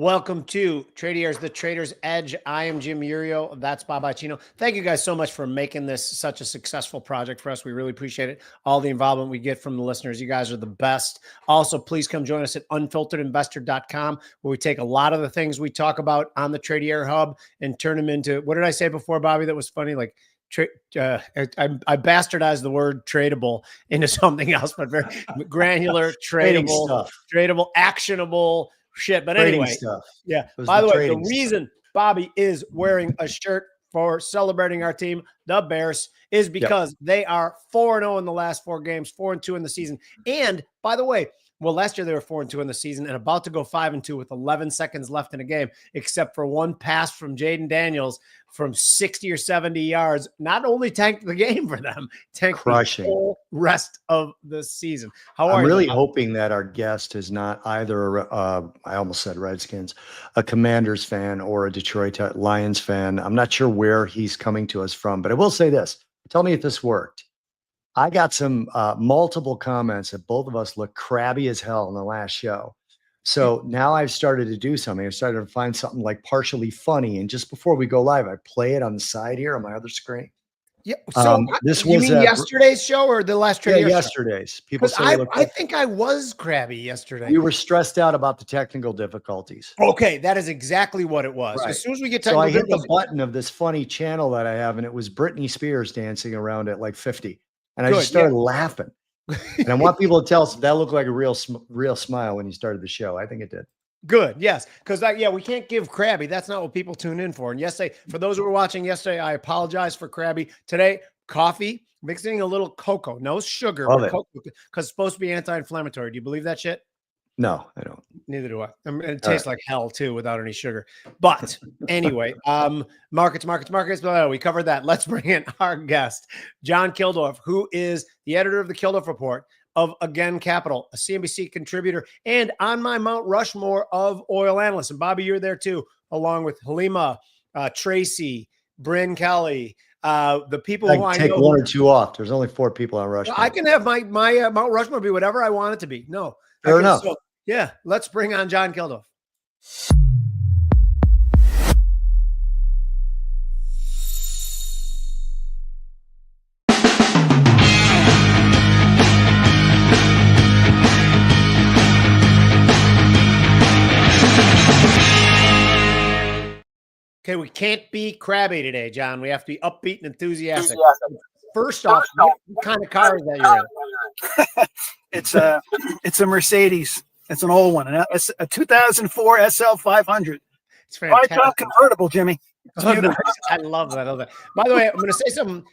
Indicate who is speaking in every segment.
Speaker 1: Welcome to Tradiers, the Trader's Edge. I am Jim Iuorio. That's Bobby Iaccino. Thank you guys so much for making this such a successful project for us. We really appreciate it. All the involvement we get from the listeners. You guys are the best. Also, please come join us at unfilteredinvestor.com, where we take a lot of the things we talk about on the Tradier Hub and turn them into, what did I say before, Bobby, that was funny? Like, I bastardized the word tradable into something else, but very granular, tradable, actionable shit. But anyway,
Speaker 2: stuff.
Speaker 1: Yeah. By the way, the reason Bobby is wearing a shirt for celebrating our team, the Bears, is because they are 4-0 in the last 4 games, 4-2 in the season. And by the way, last year they were 4-2 in the season and about to go 5-2 with 11 seconds left in a game, except for one pass from Jaden Daniels from 60 or 70 yards. Not only tanked the game for them, tanked the whole rest of the season.
Speaker 2: I'm really hoping that our guest is not either, I almost said Redskins, a Commanders fan or a Detroit Lions fan. I'm not sure where he's coming to us from, but I will say this. Tell me if this worked. I got some multiple comments that both of us look crabby as hell in the last show. So now I've started to do something. I've started to find something like partially funny. And just before we go live, I play it on the side here on my other screen.
Speaker 1: Yeah. So this was yesterday's show or the last Tradier show?
Speaker 2: Yesterday's. People say
Speaker 1: I think I was crabby yesterday.
Speaker 2: We were stressed out about the technical difficulties.
Speaker 1: Okay, that is exactly what it was. Right. As soon as we get technical
Speaker 2: I hit the button of this funny channel that I have, and it was Britney Spears dancing around at like 50. And I just started laughing. And I want people to tell us if that looked like a real smile when you started the show. I think it did.
Speaker 1: Good. Yes. Because we can't give crabby. That's not what people tune in for. And yesterday, for those who were watching yesterday, I apologize for crabby. Today, coffee, mixing a little cocoa, no sugar, but cocoa, because it's supposed to be anti-inflammatory. Do you believe that shit?
Speaker 2: No, I don't.
Speaker 1: Neither do I. And it tastes like hell too without any sugar. But anyway, markets. We covered that. Let's bring in our guest, John Kilduff, who is the editor of the Kilduff Report of Again Capital, a CNBC contributor, and on my Mount Rushmore of oil analysts. And Bobby, you're there too, along with Halima, Tracy, Bryn Kelly, the people who I know.
Speaker 2: Take one or two off. There's only 4 people on Rushmore.
Speaker 1: I can have my Mount Rushmore be whatever I want it to be. No.
Speaker 2: Fair enough.
Speaker 1: So, yeah, let's bring on John Kilduff. Okay, we can't be crabby today, John. We have to be upbeat and enthusiastic. First off, what kind of car is that you're in?
Speaker 3: It's a Mercedes. It's an old one. It's a 2004 SL 500.
Speaker 1: It's fantastic.
Speaker 3: 5-top convertible, Jimmy.
Speaker 1: Nice. I love that. By the way, I'm going to say something.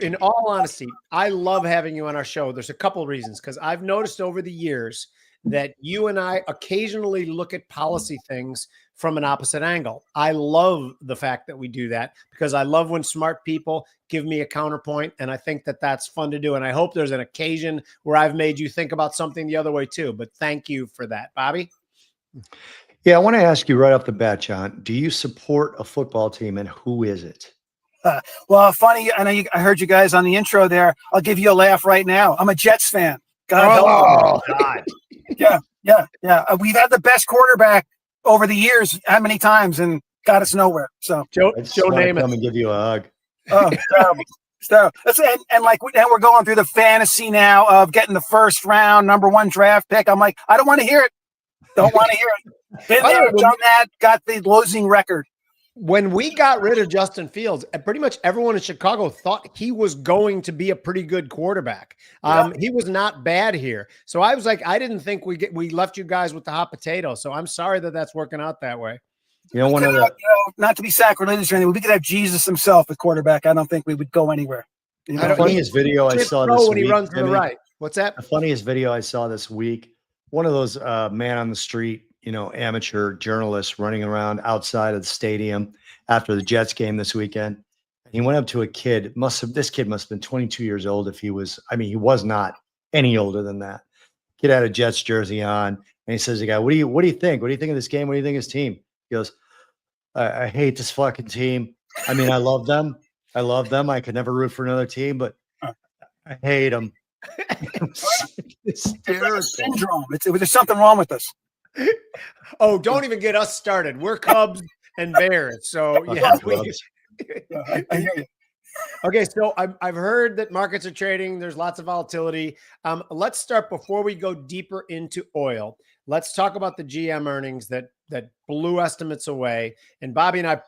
Speaker 1: In all honesty, I love having you on our show. There's a couple of reasons, because I've noticed over the years that you and I occasionally look at policy things from an opposite angle. I love the fact that we do that, because I love when smart people give me a counterpoint, and I think that that's fun to do. And I hope there's an occasion where I've made you think about something the other way too, but thank you for that. Bobby?
Speaker 2: Yeah, I want to ask you right off the bat, John, do you support a football team, and who is it?
Speaker 3: Well, funny, I heard you guys on the intro there. I'll give you a laugh right now. I'm a Jets fan. God. Yeah. We've had the best quarterback over the years, how many times, and got us nowhere. So
Speaker 1: Joe Namath,
Speaker 2: come and give you a hug.
Speaker 3: Oh, terrible. And we're going through the fantasy now of getting the first round #1 draft pick. I'm like, I don't want to hear it. Don't want to hear it. Been there, done that, got the losing record.
Speaker 1: When we got rid of Justin Fields, pretty much everyone in Chicago thought he was going to be a pretty good quarterback. He was not bad here. So I was like, I didn't think we left you guys with the hot potato. So I'm sorry that that's working out that way.
Speaker 3: Not to be sacrilegious or anything, we could have Jesus himself at quarterback. I don't think we would go anywhere.
Speaker 2: The funniest video I saw this week.
Speaker 1: When he runs to the right. What's that?
Speaker 2: The funniest video I saw this week, one of those man on the street, amateur journalists running around outside of the stadium after the Jets game this weekend. He went up to a kid. This kid must have been 22 years old if he was. I mean, he was not any older than that. Kid had a Jets jersey on, and he says to the guy, "What do you think? What do you think of this game? What do you think of his team?" He goes, I hate this fucking team. I mean, I love them. I could never root for another team, but I hate them."
Speaker 3: It's like a syndrome. There's something wrong with us.
Speaker 1: Oh, don't even get us started. We're Cubs and Bears. So yeah.
Speaker 3: I hear you.
Speaker 1: Okay, so I've heard that markets are trading. There's lots of volatility. Let's start before we go deeper into oil. Let's talk about the GM earnings that blew estimates away. And Bobby and I,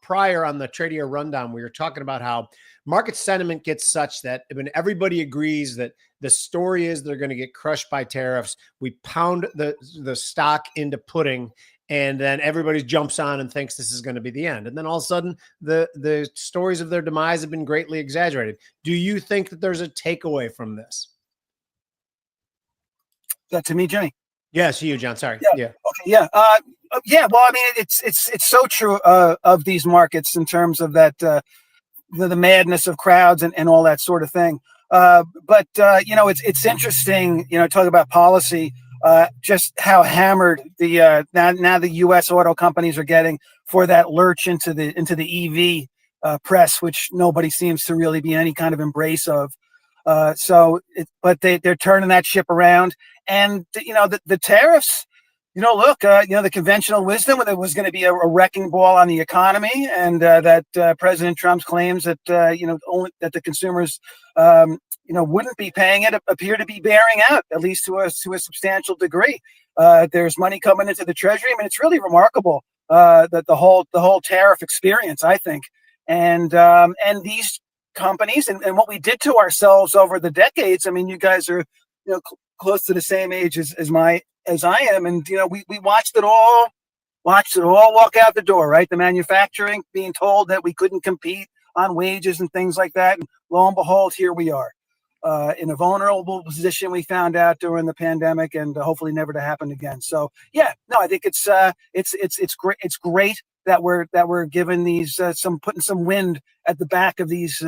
Speaker 1: prior on the Trader Rundown, we were talking about how market sentiment gets such that when everybody agrees that the story is they're going to get crushed by tariffs, we pound the stock into pudding. And then everybody jumps on and thinks this is going to be the end. And then all of a sudden, the stories of their demise have been greatly exaggerated. Do you think that there's a takeaway from this?
Speaker 3: That to me, Jimmy.
Speaker 1: Yes, you, John. Sorry.
Speaker 3: Yeah. Okay. Yeah. Yeah. Well, I mean, it's so true of these markets in terms of that the madness of crowds and all that sort of thing. But it's interesting. Talk about policy. Just how hammered the now the U.S. auto companies are getting for that lurch into the EV press, which nobody seems to really be any kind of embrace of. But they're turning that ship around, and the tariffs. Look, the conventional wisdom that it was going to be a wrecking ball on the economy, and that President Trump's claims that only that the consumers wouldn't be paying it appear to be bearing out, at least to a substantial degree. There's money coming into the Treasury. I mean, it's really remarkable that the whole tariff experience, I think, and these companies and what we did to ourselves over the decades. I mean, you guys are close to the same age as I am, and we watched it all walk out the door, right? The manufacturing being told that we couldn't compete on wages and things like that, and lo and behold, here we are in a vulnerable position. We found out during the pandemic, and hopefully never to happen again. So yeah, no, I think it's great. It's great that we're giving these putting some wind at the back of these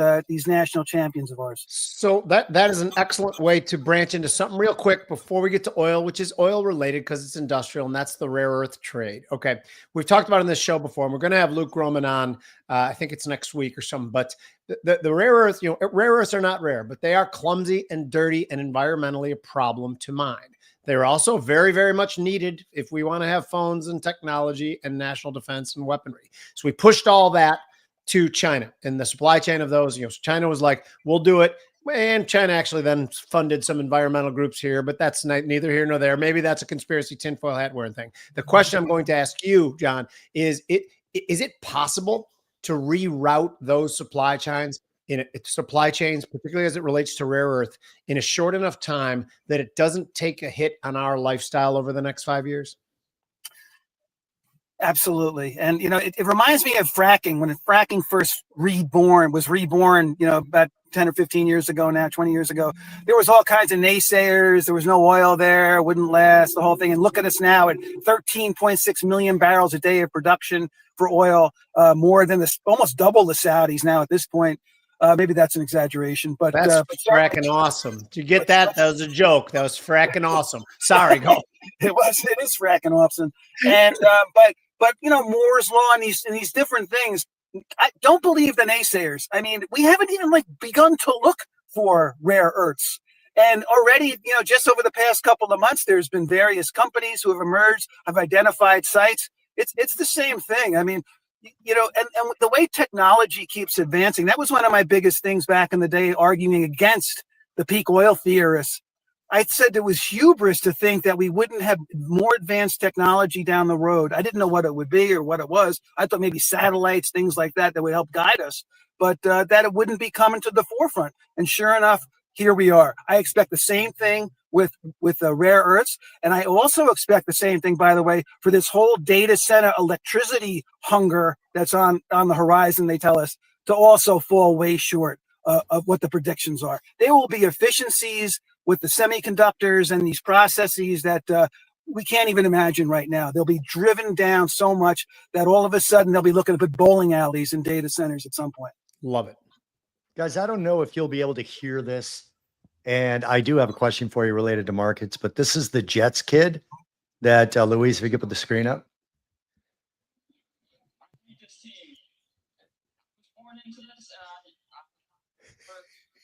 Speaker 3: national champions of ours.
Speaker 1: So that is an excellent way to branch into something real quick before we get to oil, which is oil related because it's industrial, and that's the rare earth trade. Okay, we've talked about it on this show before, and we're going to have Luke Groman on. I think it's next week or something. But the rare earth, rare earths are not rare, but they are clumsy and dirty and environmentally a problem to mine. They're also very, very much needed if we want to have phones and technology and national defense and weaponry. So we pushed all that to China and the supply chain of those. China was like, we'll do it. And China actually then funded some environmental groups here, but that's neither here nor there. Maybe that's a conspiracy tinfoil hat wearing thing. The question I'm going to ask you, John, is it possible to reroute those supply chains, particularly as it relates to rare earth, in a short enough time that it doesn't take a hit on our lifestyle over the next 5 years?
Speaker 3: Absolutely. And, it reminds me of fracking. When fracking first was reborn, about 10 or 15 years ago now, 20 years ago, there was all kinds of naysayers. There was no oil there, wouldn't last, the whole thing. And look at us now at 13.6 million barrels a day of production for oil, more than almost double the Saudis now at this point. Maybe that's an exaggeration, but
Speaker 1: that's fracking awesome. Did you get that? That was a joke. That was fracking awesome. Sorry, go.
Speaker 3: It is fracking awesome. And but Moore's law and these different things. I don't believe the naysayers. I mean, we haven't even begun to look for rare earths. And already, just over the past couple of months, there's been various companies who have emerged, have identified sites. It's the same thing. I mean, and the way technology keeps advancing, that was one of my biggest things back in the day, arguing against the peak oil theorists. I said there was hubris to think that we wouldn't have more advanced technology down the road. I didn't know what it would be or what it was. I thought maybe satellites, things like that would help guide us, but that it wouldn't be coming to the forefront. And sure enough, here we are. I expect the same thing with rare earths. And I also expect the same thing, by the way, for this whole data center electricity hunger that's on the horizon, they tell us, to also fall way short of what the predictions are. There will be efficiencies with the semiconductors and these processes that we can't even imagine right now. They'll be driven down so much that all of a sudden they'll be looking to put bowling alleys in data centers at some point.
Speaker 1: Love it.
Speaker 2: Guys, I don't know if you'll be able to hear this, and I do have a question for you related to markets, but this is the Jets kid that, Luis, if you could put the screen up.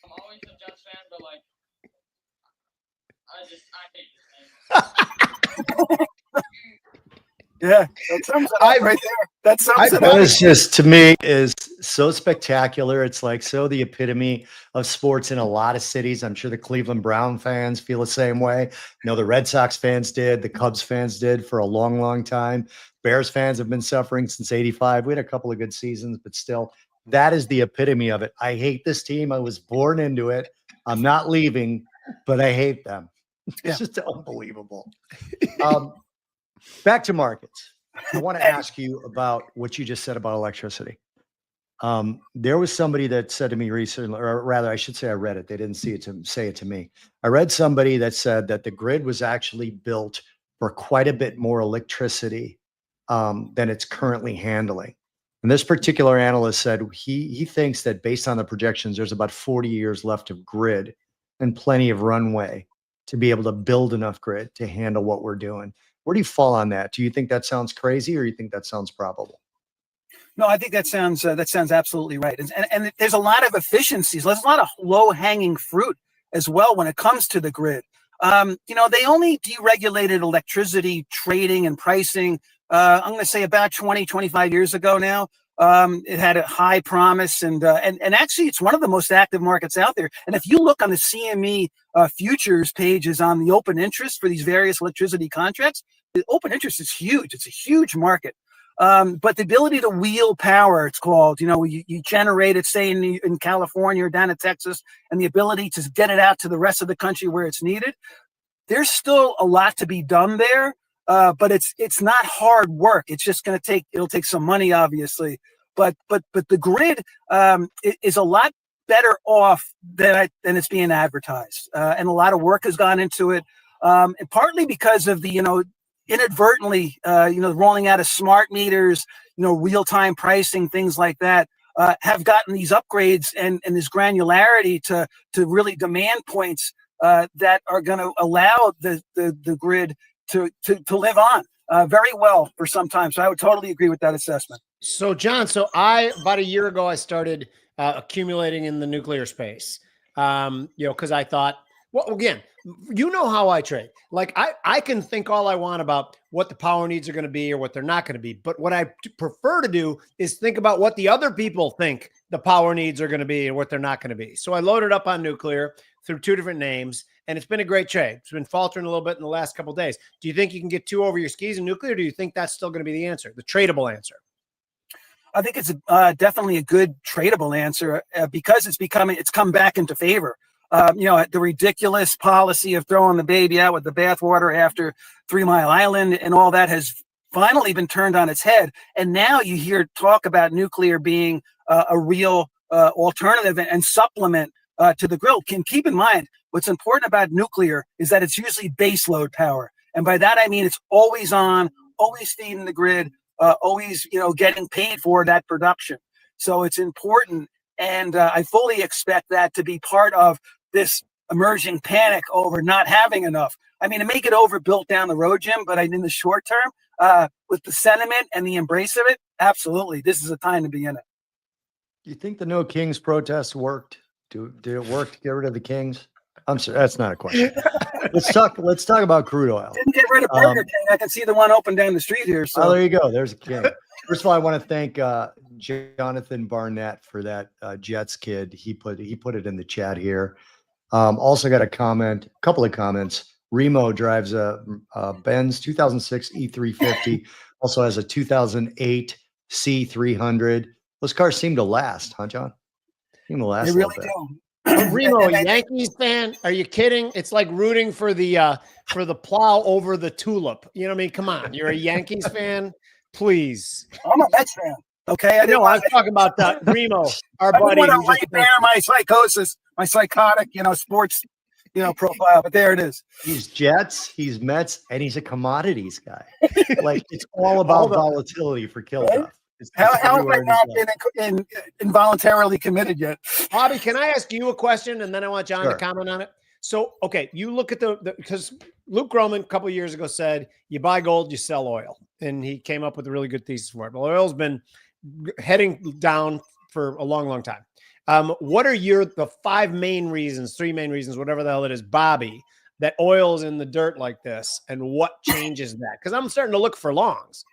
Speaker 4: I'm always a Jets fan, but I hate this
Speaker 3: Yeah, that sums it up right there. That sums it
Speaker 2: That
Speaker 3: up.
Speaker 2: is just, to me, is so spectacular. It's like so the epitome of sports in a lot of cities. I'm sure the Cleveland Brown fans feel the same way. The Red Sox fans did, the Cubs fans did for a long, long time. Bears fans have been suffering since '85. We had a couple of good seasons, but still, that is the epitome of it. I hate this team. I was born into it. I'm not leaving, but I hate them. It's just unbelievable. Back to markets. I want to ask you about what you just said about electricity. There was somebody that said to me recently, or rather, I should say I read it. They didn't say it to me. I read somebody that said that the grid was actually built for quite a bit more electricity than it's currently handling. And this particular analyst said he thinks that based on the projections, there's about 40 years left of grid and plenty of runway to be able to build enough grid to handle what we're doing. Where do you fall on that? Do you think that sounds crazy, or you think that sounds probable?
Speaker 3: No, I think that sounds absolutely right. And there's a lot of efficiencies. There's a lot of low hanging fruit as well when it comes to the grid. They only deregulated electricity trading and pricing. I'm going to say about 20, 25 years ago now. It had a high promise, and actually it's one of the most active markets out there. And if you look on the CME futures pages on the open interest for these various electricity contracts, the open interest is huge. It's a huge market. But the ability to wheel power, it's called, you generate it, say in California or down in Texas, and the ability to get it out to the rest of the country where it's needed. There's still a lot to be done there. But it's not hard work. It's just going to it'll take some money, obviously. But the grid is a lot better off than it's being advertised. And a lot of work has gone into it. And partly because of the, inadvertently, rolling out of smart meters, real-time pricing, things like that, have gotten these upgrades and this granularity to really demand points that are going to allow the grid to live on very well for some time. So I would totally agree with that assessment.
Speaker 1: So John, about a year ago, I started accumulating in the nuclear space, because I thought, well, again, how I trade. Like I can think all I want about what the power needs are going to be or what they're not going to be. But what I prefer to do is think about what the other people think the power needs are going to be and what they're not going to be. So I loaded up on nuclear through two different names, and it's been a great trade. It's been faltering a little bit in the last couple of days. Do you think you can get too over your skis in nuclear? Or do you think that's still going to be the answer, the tradable answer?
Speaker 3: I think it's definitely a good tradable answer because it's come back into favor. The ridiculous policy of throwing the baby out with the bathwater after 3 Mile Island and all that has finally been turned on its head. And now you hear talk about nuclear being a real alternative and supplement to the grid. Can keep in mind, what's important about nuclear is that it's usually baseload power. And by that, I mean, it's always on, always feeding the grid, always, getting paid for that production. So it's important. And I fully expect that to be part of this emerging panic over not having enough. I mean, to make it overbuilt down the road, Jim, but in the short term, with the sentiment and the embrace of it, absolutely, this is a time to be in it.
Speaker 2: Do you think the No Kings protest worked? Did it work to get rid of the Kings? I'm sorry, that's not a question. Let's talk about crude oil.
Speaker 3: Didn't get rid of Burger King. I can see the one open down the street here. So
Speaker 2: there you go. There's a king. First of all, I want to thank Jonathan Barnett for that Jets kid. He put it in the chat here. Also got a couple of comments. Remo drives a Benz 2006 E350. Also has a 2008 C300. Those cars seem to last, huh, John? Seem to last.
Speaker 3: They really do.
Speaker 1: Remo, a Yankees fan? Are you kidding? It's like rooting for the plow over the tulip. You know what I mean? Come on, you're a Yankees fan, please.
Speaker 3: I'm a Mets fan. Okay,
Speaker 1: I was talking about Remo, our buddy.
Speaker 3: I want to bear my psychosis, my psychotic, sports, profile. But there it is.
Speaker 2: He's Jets, he's Mets, and he's a commodities guy. Like it's all about volatility for kill
Speaker 3: right? How have I not been involuntarily committed yet?
Speaker 1: Bobby, can I ask you a question, and then I want John to comment on it? So, okay, you look at because Luke Groman a couple of years ago said, you buy gold, you sell oil. And he came up with a really good thesis for it. Well, oil's been heading down for a long, long time. What are the 3 main reasons, whatever the hell it is, Bobby, that oil's in the dirt like this, and what changes that? Because I'm starting to look for longs.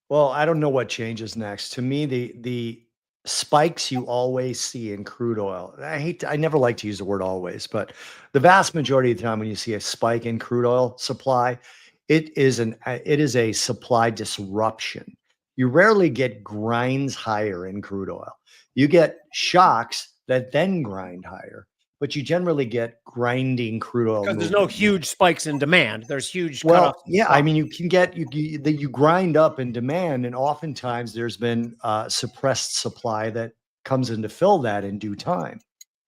Speaker 2: Well, I don't know what changes next. To me, the spikes you always see in crude oil. I never like to use the word always, but the vast majority of the time when you see a spike in crude oil supply, it is a supply disruption. You rarely get grinds higher in crude oil. You get shocks that then grind higher, but you generally get grinding crude oil
Speaker 1: Because there's no
Speaker 2: movement.
Speaker 1: huge spikes in demand. There's huge
Speaker 2: Well,
Speaker 1: cutoffs.
Speaker 2: yeah, I mean, you can get you grind up in demand, and oftentimes there's been suppressed supply that comes in to fill that in due time.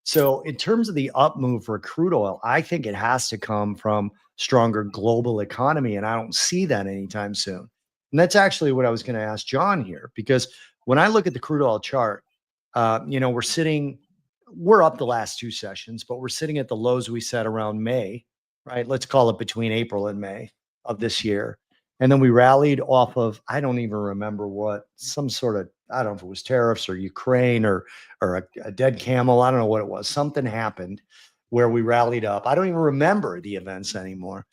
Speaker 2: So, in terms of the up move for crude oil, I think it has to come from stronger global economy, and I don't see that anytime soon. And that's actually what I was going to ask John here, because when I look at the crude oil chart, we're up the last two sessions, but we're sitting at the lows we set around May, right? Let's call it between April and May of this year. And then we rallied off of, I don't even remember what, some sort of, I don't know if it was tariffs or Ukraine or a dead camel. I don't know what it was. Something happened where we rallied up. I don't even remember the events anymore.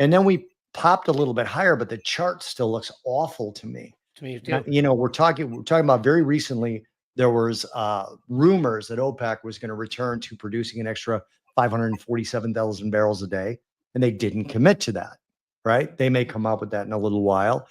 Speaker 2: And then we popped a little bit higher, but the chart still looks awful to me.
Speaker 1: To me too.
Speaker 2: We're talking about very recently, there was rumors that OPEC was going to return to producing an extra 547,000 barrels a day, and they didn't commit to that, right? They may come up with that in a little while.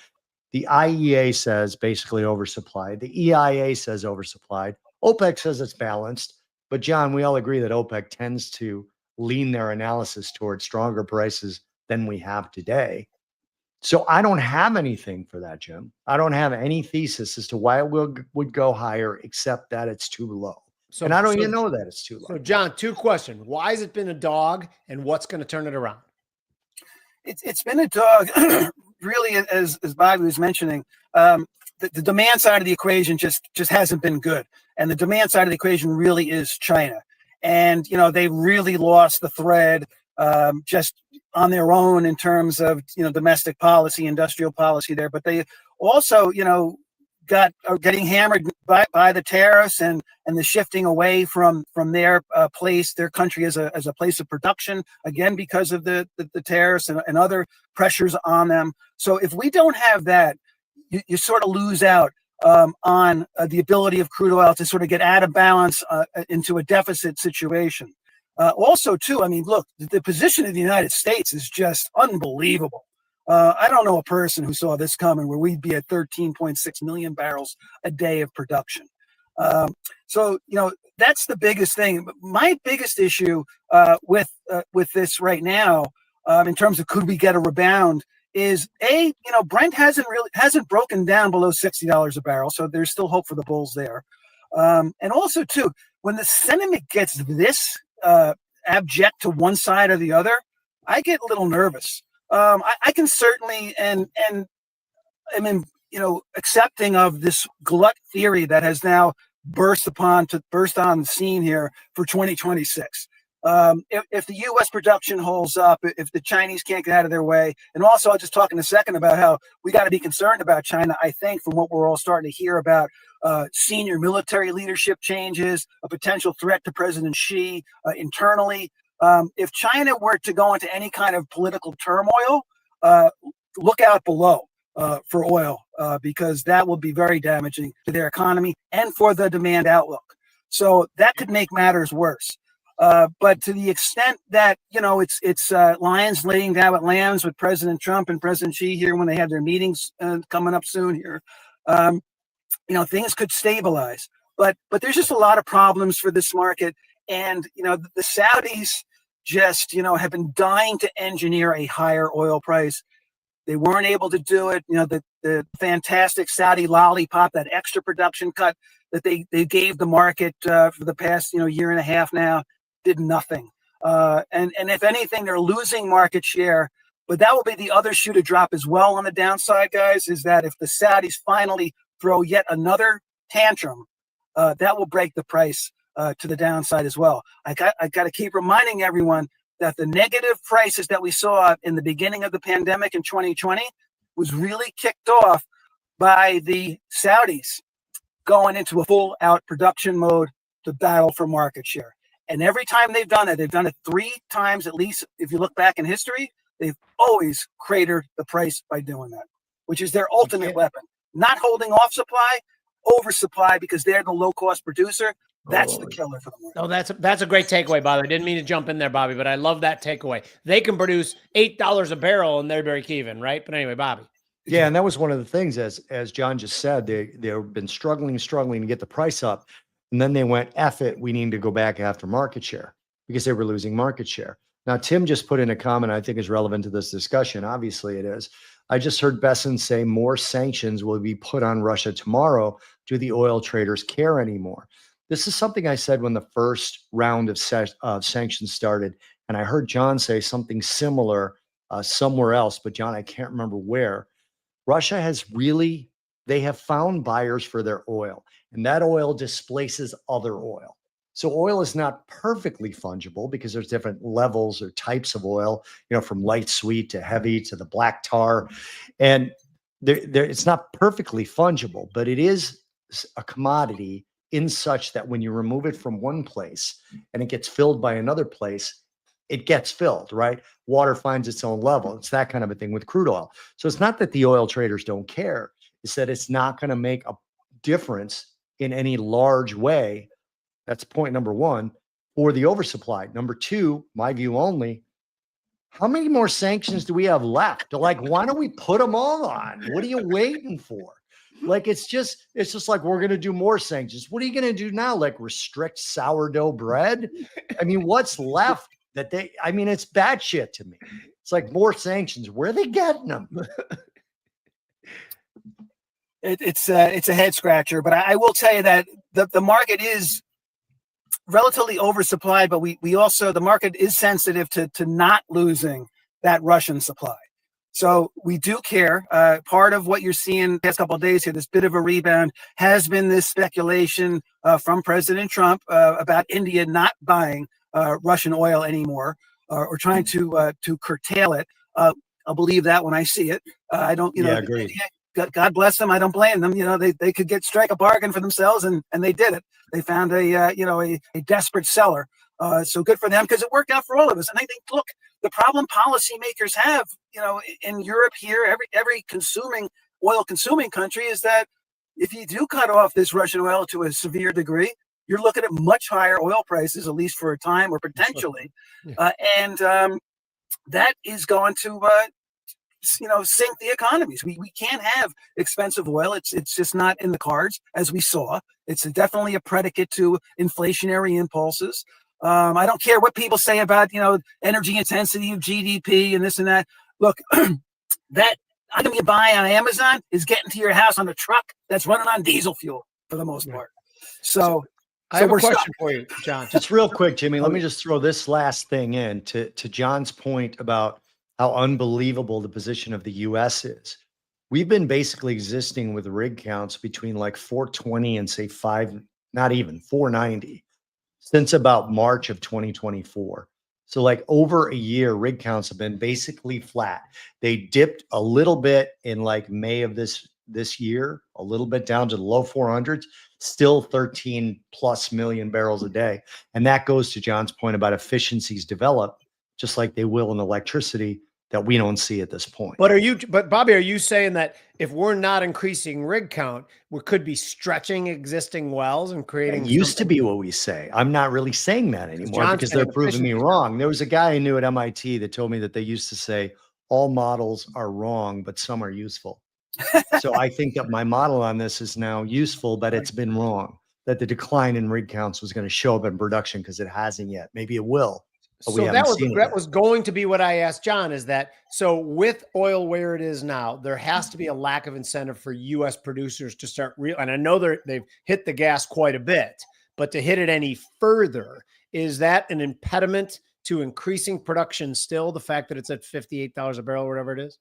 Speaker 2: The IEA says basically oversupplied. The EIA says oversupplied. OPEC says it's balanced. But John, we all agree that OPEC tends to lean their analysis towards stronger prices than we have today. So I don't have anything for that, Jim. I don't have any thesis as to why it would go higher, except that it's too low.
Speaker 1: So,
Speaker 2: and I don't even know that it's too low.
Speaker 1: So, John, two questions. Why has it been a dog, and what's going to turn it around?
Speaker 3: It's been a dog, really, as Bobby was mentioning. The demand side of the equation just hasn't been good, and the demand side of the equation really is China. And they really lost the thread just on their own in terms of domestic policy, industrial policy there. But they also are getting hammered by the tariffs and the shifting away from their their country as a place of production, again because of the tariffs and other pressures on them. So if we don't have that, you sort of lose out on the ability of crude oil to sort of get out of balance into a deficit situation. Also, too, I mean, look, the position of the United States is just unbelievable. I don't know a person who saw this coming, where we'd be at 13.6 million barrels a day of production. So that's the biggest thing. My biggest issue with this right now, in terms of could we get a rebound, is Brent hasn't broken down below $60 a barrel, so there's still hope for the bulls there. And also, too, when the sentiment gets this abject to one side or the other, I get a little nervous. I can certainly and I mean accepting of this glut theory that has now burst on the scene here for 2026. If the U.S. production holds up, if the Chinese can't get out of their way, and also I'll just talk in a second about how we got to be concerned about China. I think from what we're all starting to hear about senior military leadership changes, a potential threat to President Xi internally. If China were to go into any kind of political turmoil, look out below for oil because that will be very damaging to their economy and for the demand outlook. So that could make matters worse. But to the extent that it's lions laying down with lambs with President Trump and President Xi here when they have their meetings coming up soon here, things could stabilize. But there's just a lot of problems for this market, and the Saudis just have been dying to engineer a higher oil price. They weren't able to do it. The fantastic Saudi lollipop, that extra production cut that they gave the market for the past year and a half now, did nothing. And if anything, they're losing market share. But that will be the other shoe to drop as well on the downside, guys, is that if the Saudis finally throw yet another tantrum, that will break the price to the downside as well. I got to keep reminding everyone that the negative prices that we saw in the beginning of the pandemic in 2020 was really kicked off by the Saudis going into a full-out production mode to battle for market share. And every time they've done it 3 times at least. If you look back in history, they've always cratered the price by doing that, which is their ultimate weapon. not holding off supply, oversupply because they're the low-cost producer. That's the killer for the market.
Speaker 1: Oh, that's a great takeaway, by the way. I didn't mean to jump in there, Bobby, but I love that takeaway. They can produce $8 a barrel and they're break even, right? But anyway, Bobby.
Speaker 2: Yeah, and that was one of the things, as John just said, they've been struggling to get the price up, and then they went, F it, we need to go back after market share because they were losing market share. Now, Tim just put in a comment I think is relevant to this discussion. Obviously, it is. I just heard Besson say more sanctions will be put on Russia tomorrow. Do the oil traders care anymore? This is something I said when the first round of sanctions started, and I heard John say something similar somewhere else, but John, I can't remember where. Russia they have found buyers for their oil, and that oil displaces other oil. So oil is not perfectly fungible because there's different levels or types of oil, from light sweet to heavy to the black tar. And it's not perfectly fungible, but it is a commodity in such that when you remove it from one place and it gets filled by another place, it gets filled, right? Water finds its own level. It's that kind of a thing with crude oil. So it's not that the oil traders don't care. It's that it's not going to make a difference in any large way. That's point number one, for the oversupply. Number two, my view only, how many more sanctions do we have left? Like, why don't we put them all on? What are you waiting for? Like, it's just like, we're going to do more sanctions. What are you going to do now? Like, restrict sourdough bread? I mean, what's left that it's bad shit to me. It's like more sanctions. Where are they getting them?
Speaker 3: It's a head scratcher, but I will tell you that the market is relatively oversupplied, but we also, the market is sensitive to not losing that Russian supply. So we do care. Part of what you're seeing the past couple of days here, this bit of a rebound, has been this speculation from President Trump about India not buying Russian oil anymore, or trying to curtail it. I'll believe that when I see it. I don't,
Speaker 2: Yeah, agreed.
Speaker 3: God bless them. I don't blame them. They could strike a bargain for themselves, and they did it. They found a desperate seller. So good for them, because it worked out for all of us. And I think, look, the problem policymakers have, in Europe here, every oil consuming country, is that if you do cut off this Russian oil to a severe degree, you're looking at much higher oil prices, at least for a time, or potentially, and that is going to sink the economies. We can't have expensive oil. It's just not in the cards, as we saw. It's definitely a predicate to inflationary impulses. I don't care what people say about energy intensity of GDP and this and that. Look, that item you buy on Amazon is getting to your house on a truck that's running on diesel fuel for the most part. So
Speaker 1: I have a question for you, John.
Speaker 2: Just real quick, Jimmy. Let me just throw this last thing in to John's point about how unbelievable the position of the U.S. is. We've been basically existing with rig counts between like 420 and say 490 since about March of 2024. So like over a year, rig counts have been basically flat. They dipped a little bit in like May of this year, a little bit down to the low 400s, still 13 plus million barrels a day. And that goes to John's point about efficiencies develop, just like they will in electricity, that we don't see at this point.
Speaker 1: But Bobby, are you saying that if we're not increasing rig count, we could be stretching existing wells and creating?
Speaker 2: It used to be what we say. I'm not really saying that anymore because they're proving me wrong. There was a guy I knew at MIT that told me that they used to say all models are wrong, but some are useful. So I think that my model on this is now useful, but it's been wrong. That the decline in rig counts was going to show up in production, because it hasn't yet. Maybe it will.
Speaker 1: So that was going to be what I asked John, is that, so with oil where it is now, there has to be a lack of incentive for U.S. producers to start and I know they've hit the gas quite a bit, but to hit it any further, is that an impediment to increasing production still, the fact that it's at $58 a barrel or whatever it is?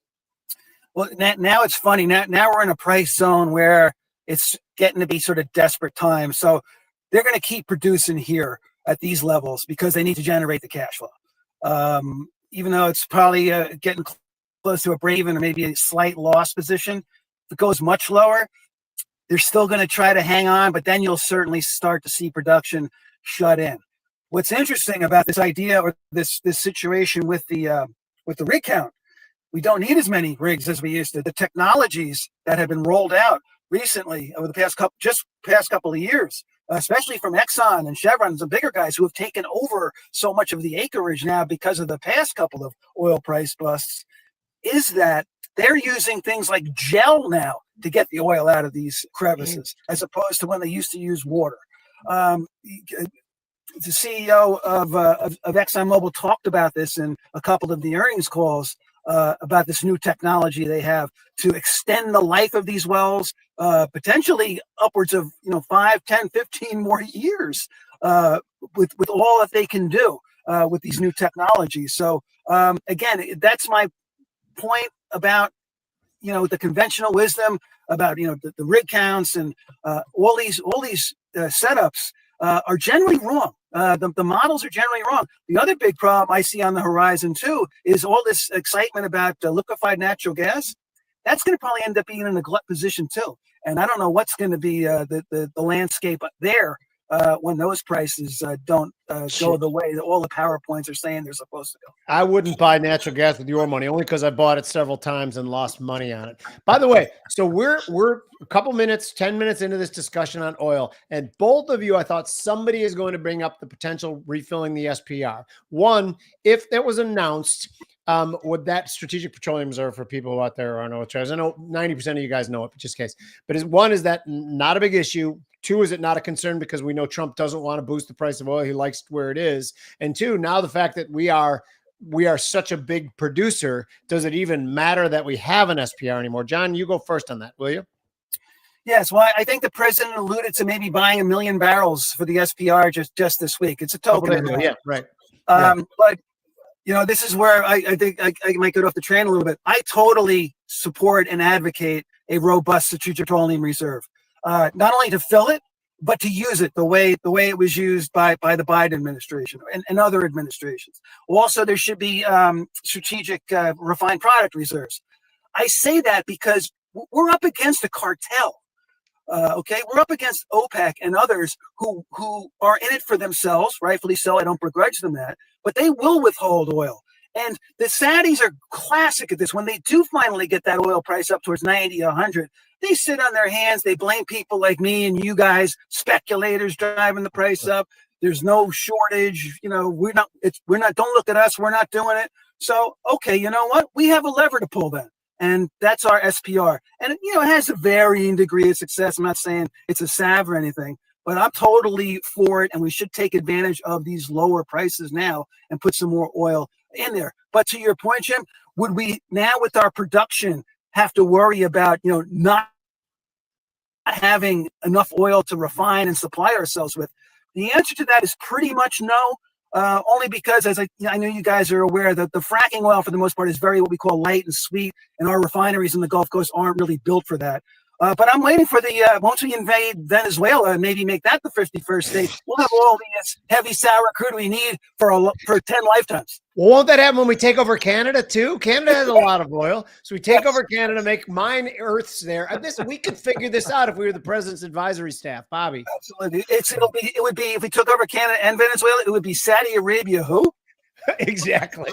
Speaker 3: Well, now it's funny. Now we're in a price zone where it's getting to be sort of desperate times. So they're going to keep producing here at these levels because they need to generate the cash flow. Even though it's probably getting close to a break-even or maybe a slight loss position, if it goes much lower, they're still going to try to hang on, but then you'll certainly start to see production shut in. What's interesting about this idea, or this situation with the rig count, we don't need as many rigs as we used to. The technologies that have been rolled out recently over the past couple of years, especially from Exxon and Chevron and some bigger guys who have taken over so much of the acreage now because of the past couple of oil price busts, is that they're using things like gel now to get the oil out of these crevices, as opposed to when they used to use water. The CEO of ExxonMobil talked about this in a couple of the earnings calls, about this new technology they have to extend the life of these wells, potentially upwards of 5, 10, 15 more years, with all that they can do with these new technologies. So again, that's my point about the conventional wisdom about the rig counts and all these setups are generally wrong. The models are generally wrong. The other big problem I see on the horizon too is all this excitement about liquefied natural gas. That's going to probably end up being in a glut position too. And I don't know what's going to be the landscape there when those prices don't go the way that all the PowerPoints are saying they're supposed to go.
Speaker 1: I wouldn't buy natural gas with your money, only because I bought it several times and lost money on it. By the way, so we're a couple minutes, 10 minutes into this discussion on oil, and both of you, I thought somebody is going to bring up the potential refilling the SPR. One, if that was announced, would that Strategic Petroleum Reserve, for people who out there are on oil traders, I know 90% of you guys know it, but just in case. But is that not a big issue? Two, is it not a concern because we know Trump doesn't want to boost the price of oil? He likes where it is. And two, now the fact that we are such a big producer, does it even matter that we have an SPR anymore? John, you go first on that, will you?
Speaker 3: Yes, well, I think the president alluded to maybe buying 1 million barrels for the SPR just this week. It's a token.
Speaker 1: Yeah, right.
Speaker 3: But this is where I think I might get off the train a little bit. I totally support and advocate a robust Strategic Petroleum Reserve, not only to fill it, but to use it the way it was used by the Biden administration and other administrations. Also, there should be strategic refined product reserves. I say that because we're up against a cartel. Okay, we're up against OPEC and others who are in it for themselves, rightfully so. I don't begrudge them that, but they will withhold oil. And the Saudis are classic at this. When they do finally get that oil price up towards 90, 100, they sit on their hands. They blame people like me and you guys, speculators, driving the price up. There's no shortage. We're not. Don't look at us. We're not doing it. So, okay, you know what? We have a lever to pull then. And that's our SPR. And, it has a varying degree of success. I'm not saying it's a salve or anything, but I'm totally for it. And we should take advantage of these lower prices now and put some more oil in there. But to your point, Jim, would we now with our production have to worry about, not having enough oil to refine and supply ourselves with? The answer to that is pretty much no. Only because, as I know you guys are aware, that the fracking oil, for the most part, is very what we call light and sweet, and our refineries in the Gulf Coast aren't really built for that. But I'm waiting for once we invade Venezuela and maybe make that the 51st state, we'll have all the heavy sour crude we need for 10 lifetimes.
Speaker 1: Well, won't that happen when we take over Canada too? Canada has a lot of oil, so we take over Canada, make mine Earths there. We could figure this out if we were the president's advisory staff, Bobby.
Speaker 3: Absolutely, it would be if we took over Canada and Venezuela, it would be Saudi Arabia. Who?
Speaker 1: Exactly.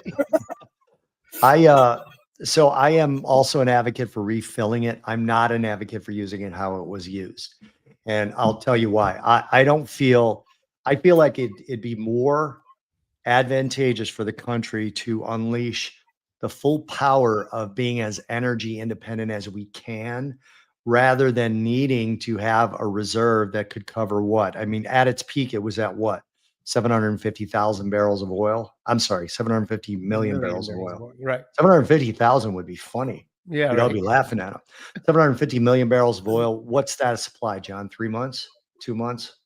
Speaker 2: So I am also an advocate for refilling it. I'm not an advocate for using it how it was used, and I'll tell you why. I feel like it'd be more advantageous for the country to unleash the full power of being as energy independent as we can, rather than needing to have a reserve that could cover what? I mean, at its peak, it was at what? 750,000 barrels of oil. I'm sorry, 750 million barrels of oil.
Speaker 1: Right.
Speaker 2: 750,000 would be funny.
Speaker 1: Yeah.
Speaker 2: We'd all be laughing at them. 750 million barrels of oil. What's that supply, John? 3 months? 2 months?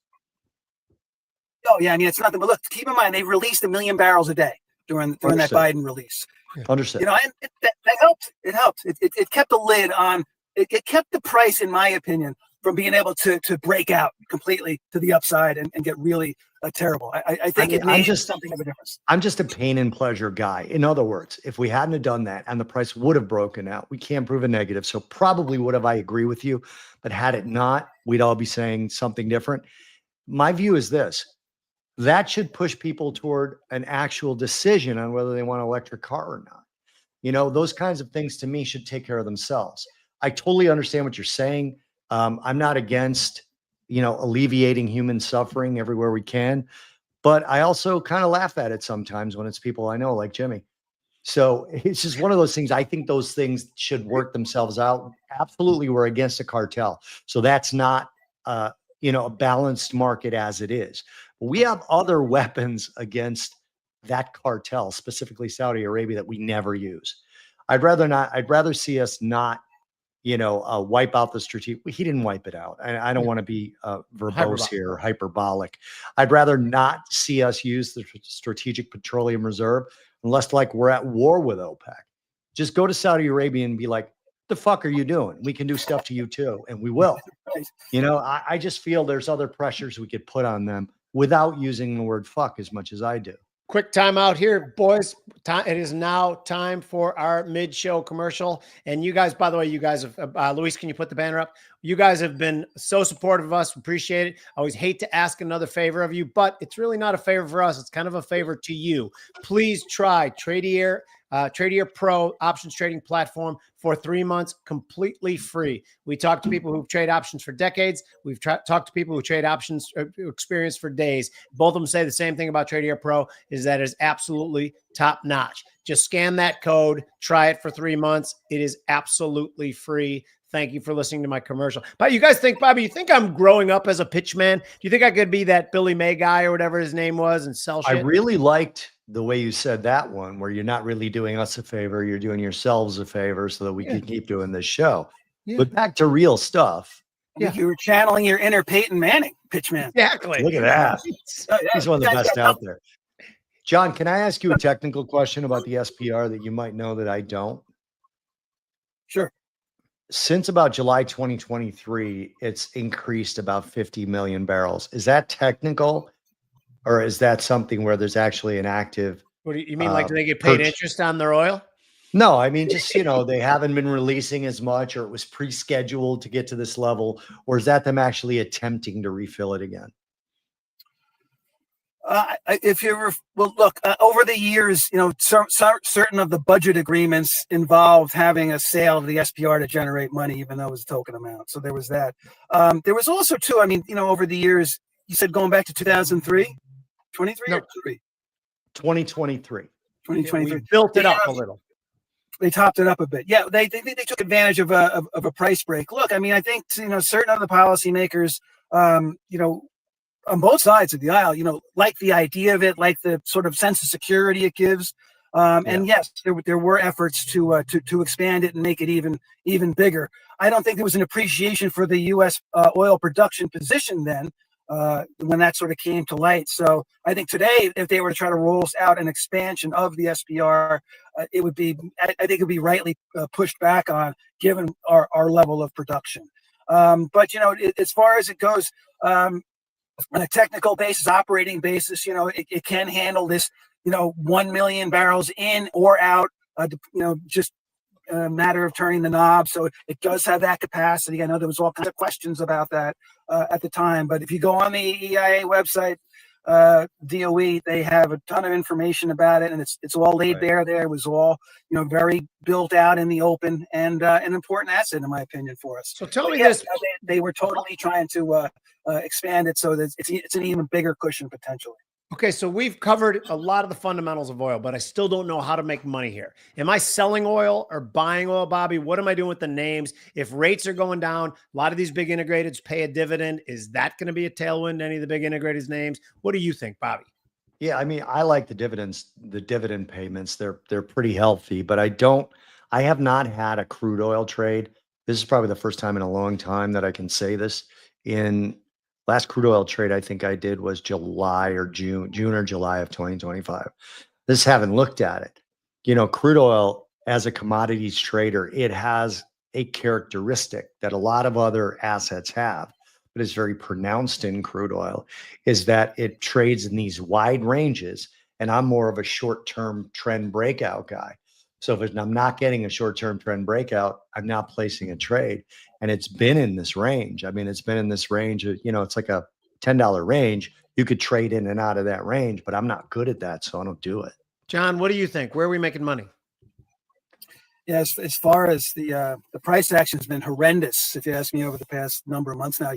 Speaker 3: Oh, yeah. I mean, it's nothing. But look, keep in mind, they released 1 million barrels a day during that Biden release.
Speaker 2: Understood.
Speaker 3: And that helped. It helped. It kept the lid on. It kept the price, in my opinion, from being able to break out completely to the upside and get really terrible. I think it made something of a difference.
Speaker 2: I'm just a pain and pleasure guy. In other words, if we hadn't have done that and the price would have broken out, we can't prove a negative. So probably would have, I agree with you. But had it not, we'd all be saying something different. My view is this. That should push people toward an actual decision on whether they want an electric car or not. Those kinds of things to me should take care of themselves. I totally understand what you're saying. I'm not against, alleviating human suffering everywhere we can, but I also kind of laugh at it sometimes when it's people I know, like Jimmy. So it's just one of those things. I think those things should work themselves out. Absolutely, we're against a cartel. So that's not, a balanced market as it is. We have other weapons against that cartel, specifically Saudi Arabia, that we never use. I'd rather see us not, wipe out the strategic. He didn't wipe it out. I don't want to be verbose here or hyperbolic. I'd rather not see us use the Strategic Petroleum Reserve unless like we're at war with OPEC. Just go to Saudi Arabia and be like, the fuck are you doing? We can do stuff to you too. And we will. I just feel there's other pressures we could put on them without using the word fuck as much as I do.
Speaker 1: Quick time out here, boys. It is now time for our mid-show commercial. And you guys, by the way, you guys have, Luis, can you put the banner up? You guys have been so supportive of us. Appreciate it. I always hate to ask another favor of you, but it's really not a favor for us. It's kind of a favor to you. Please try Tradier Pro options trading platform for 3 months completely free. We talk to people who trade options for decades. We've talked to people who trade options experience for days. Both of them say the same thing about Tradier Pro, is that it's absolutely top notch. Just scan that code, try it for 3 months. It is absolutely free. Thank you for listening to my commercial. But you guys think, Bobby, you think I'm growing up as a pitchman? Do you think I could be that Billy May guy or whatever his name was and sell shit?
Speaker 2: I really liked the way you said that one, where you're not really doing us a favor, you're doing yourselves a favor so that we can keep doing this show. Yeah. But back to real stuff.
Speaker 3: Yeah. You were channeling your inner Peyton Manning, pitchman.
Speaker 1: Exactly.
Speaker 2: Look at that. He's one of the best out there. John, can I ask you a technical question about the SPR that you might know that I don't?
Speaker 3: Sure.
Speaker 2: Since about July 2023, it's increased about 50 million barrels. Is that technical, or is that something where there's actually an active?
Speaker 1: What do you mean? Like, do they get paid interest on their oil?
Speaker 2: No, I mean, just, they haven't been releasing as much, or it was pre-scheduled to get to this level, or is that them actually attempting to refill it again?
Speaker 3: Over the years, certain of the budget agreements involved having a sale of the SPR to generate money, even though it was a token amount. So there was that. There was also too, over the years, you said going back to 2003, 23 or 3?
Speaker 2: 2023.
Speaker 3: 2023.
Speaker 1: We built it up a little.
Speaker 3: They topped it up a bit. Yeah, they took advantage of a price break. Look, I think certain of the policymakers, on both sides of the aisle, like the idea of it, like the sort of sense of security it gives. And yes, there were efforts to expand it and make it even bigger. I don't think there was an appreciation for the U.S. Oil production position then when that sort of came to light. So I think today, if they were to try to roll out an expansion of the SPR, I think it would be rightly pushed back on, given our level of production. But as far as it goes, on a technical basis, operating basis, it can handle this, 1 million barrels in or out, just a matter of turning the knob. So it does have that capacity. I know there was all kinds of questions about that at the time, but if you go on the EIA website, DOE, they have a ton of information about it, and it's all laid bare there. It was all, very built out in the open, and an important asset, in my opinion, for us.
Speaker 1: So tell me this.
Speaker 3: They were totally trying to expand it so that it's an even bigger cushion potentially.
Speaker 1: Okay, so we've covered a lot of the fundamentals of oil, but I still don't know how to make money here. Am I selling oil or buying oil, Bobby? What am I doing with the names? If rates are going down, a lot of these big integrateds pay a dividend. Is that going to be a tailwind to any of the big integrateds' names? What do you think, Bobby?
Speaker 2: Yeah, I like the dividends, the dividend payments. They're pretty healthy, but I have not had a crude oil trade. This is probably the first time in a long time that I can say this. Last crude oil trade I think I did was June or July of 2025. This haven't looked at it. Crude oil as a commodities trader, it has a characteristic that a lot of other assets have, but is very pronounced in crude oil, is that it trades in these wide ranges. And I'm more of a short-term trend breakout guy. So if I'm not getting a short-term trend breakout, I'm not placing a trade. And it's been in this range. It's been in this range of, it's like a $10 range. You could trade in and out of that range, but I'm not good at that, so I don't do it.
Speaker 1: John, what do you think? Where are we making money?
Speaker 3: Yeah, as far as the price action has been horrendous, if you ask me, over the past number of months now.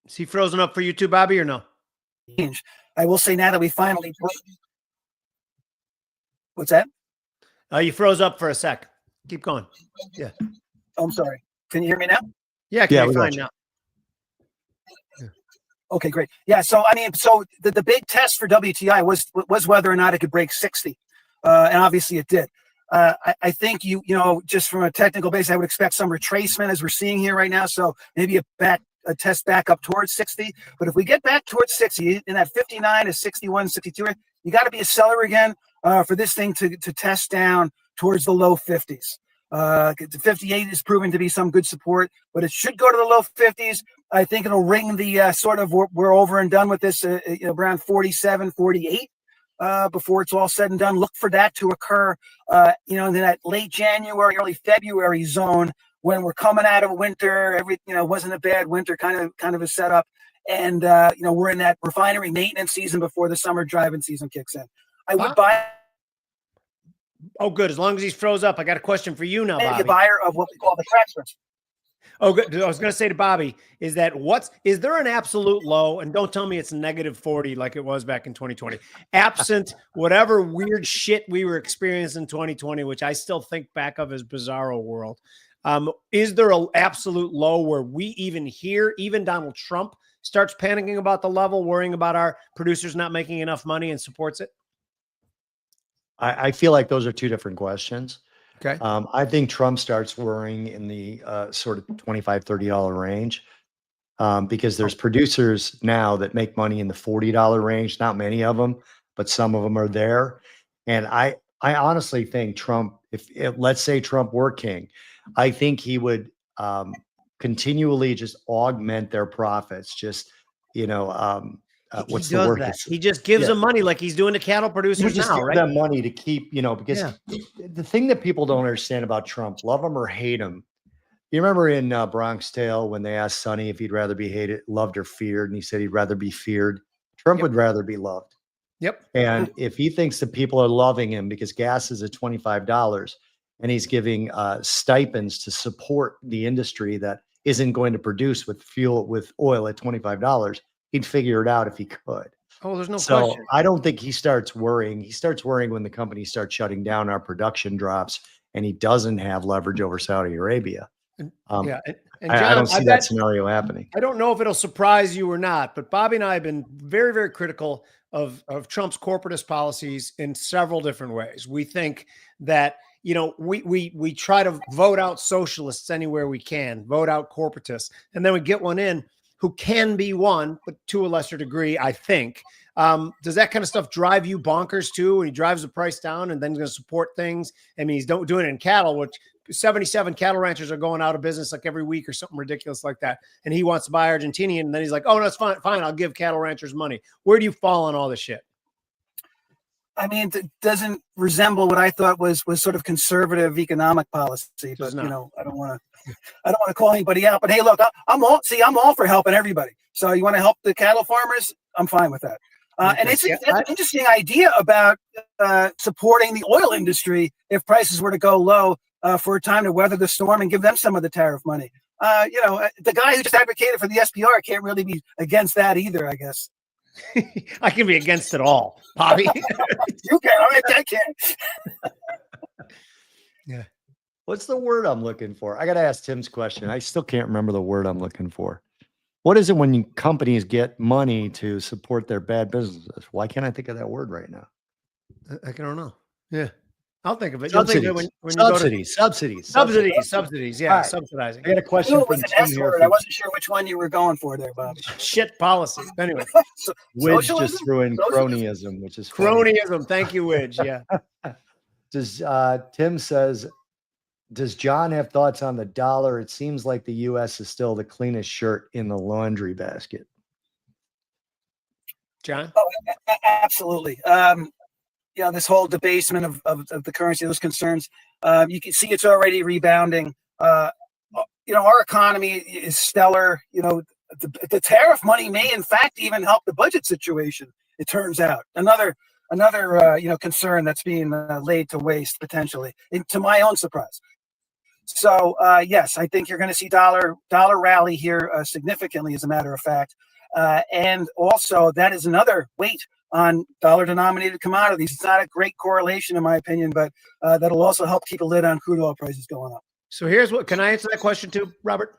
Speaker 1: Is he frozen up for you too, Bobby, or no?
Speaker 3: I will say now that we finally. What's that?
Speaker 1: You froze up for a sec. Keep going. Yeah.
Speaker 3: Oh, I'm sorry. Can you hear me now?
Speaker 1: Yeah, can be fine now.
Speaker 3: Okay, great. Yeah, so I mean, so the big test for WTI was whether or not it could break 60, and obviously it did. I think you know, just from a technical base, I would expect some retracement as we're seeing here right now. So maybe a test back up towards 60. But if we get back towards 60 in that 59 to 61, 62, you got to be a seller again for this thing to test down towards the low 50s. 58 is proven to be some good support, but it should go to the low 50s. I think it'll ring the sort of we're over and done with this around 47, 48 before it's all said and done. Look for that to occur, in that late January, early February zone when we're coming out of winter. Wasn't a bad winter, kind of a setup, and we're in that refinery maintenance season before the summer driving season kicks in. I would buy.
Speaker 1: Oh, good. As long as he's froze up, I got a question for you now, Bobby.
Speaker 3: A buyer of what we call the crack spreads.
Speaker 1: Oh, good. I was going to say to Bobby, is there an absolute low? And don't tell me it's -40 like it was back in 2020. Absent whatever weird shit we were experiencing in 2020, which I still think back of as bizarro world. Is there an absolute low where we even Donald Trump starts panicking about the level, worrying about our producers not making enough money and supports it?
Speaker 2: I feel like those are two different questions.
Speaker 1: Okay.
Speaker 2: I think Trump starts worrying in the sort of $25, $30 range because there's producers now that make money in the $40 range. Not many of them, but some of them are there. And I honestly think Trump, if let's say Trump were king, I think he would continually just augment their profits. Just, what's the word?
Speaker 1: He just gives them money like he's doing to cattle producers
Speaker 2: just
Speaker 1: now,
Speaker 2: give
Speaker 1: right?
Speaker 2: them money to keep, because the thing that people don't understand about Trump, love him or hate him. You remember in Bronx Tale when they asked Sonny if he'd rather be hated, loved, or feared, and he said he'd rather be feared. Trump would rather be loved.
Speaker 1: Yep.
Speaker 2: And if he thinks that people are loving him because gas is at $25 and he's giving stipends to support the industry that isn't going to produce with oil at $25, he'd figure it out if he could.
Speaker 1: Oh, there's no
Speaker 2: question. I don't think he starts worrying. He starts worrying when the company starts shutting down, our production drops, and he doesn't have leverage over Saudi Arabia.
Speaker 1: And John,
Speaker 2: I don't see that scenario happening.
Speaker 1: I don't know if it'll surprise you or not, but Bobby and I have been very, very critical of Trump's corporatist policies in several different ways. We think that, we try to vote out socialists anywhere we can, vote out corporatists, and then we get one in who can be one, but to a lesser degree, I think. Does that kind of stuff drive you bonkers too? When he drives the price down and then he's going to support things. I mean, he's doing it in cattle, which 77 cattle ranchers are going out of business like every week or something ridiculous like that. And he wants to buy Argentinian. And then he's like, oh, no, it's fine. I'll give cattle ranchers money. Where do you fall on all this shit?
Speaker 3: I mean, it doesn't resemble what I thought was sort of conservative economic policy, but I don't want to call anybody out, but hey, look, I'm all for helping everybody. So you want to help the cattle farmers? I'm fine with that. And it's an interesting idea about supporting the oil industry if prices were to go low for a time to weather the storm and give them some of the tariff money. The guy who just advocated for the SPR can't really be against that either, I guess.
Speaker 1: I can be against it all, Bobby.
Speaker 3: You can. I can.
Speaker 1: Yeah.
Speaker 2: What's the word I'm looking for? I got to ask Tim's question. I still can't remember the word I'm looking for. What is it when companies get money to support their bad businesses? Why can't I think of that word right now?
Speaker 1: I don't know. Yeah. I'll think of it.
Speaker 2: Subsidies.
Speaker 1: You'll think of it when
Speaker 2: subsidies.
Speaker 1: Subsidies. Yeah.
Speaker 2: Right.
Speaker 1: Subsidizing.
Speaker 2: I got a question from Tim here.
Speaker 3: I wasn't sure which one you were going for there, Bob.
Speaker 1: Shit policy. Anyway.
Speaker 2: Widge just threw in cronyism, which is
Speaker 1: cronyism. Thank you, Widge. Yeah.
Speaker 2: Tim says, does John have thoughts on the dollar? It seems like the U.S. is still the cleanest shirt in the laundry basket.
Speaker 1: John?
Speaker 3: Oh, absolutely. This whole debasement of the currency, those concerns, you can see it's already rebounding. Our economy is stellar. The tariff money may, in fact, even help the budget situation, it turns out. Another concern that's being laid to waste potentially, to my own surprise. So yes, I think you're going to see dollar rally here significantly, as a matter of fact, and also that is another weight on dollar-denominated commodities. It's not a great correlation, in my opinion, but that'll also help keep a lid on crude oil prices going up.
Speaker 1: So here's what, can I answer that question too, Robert?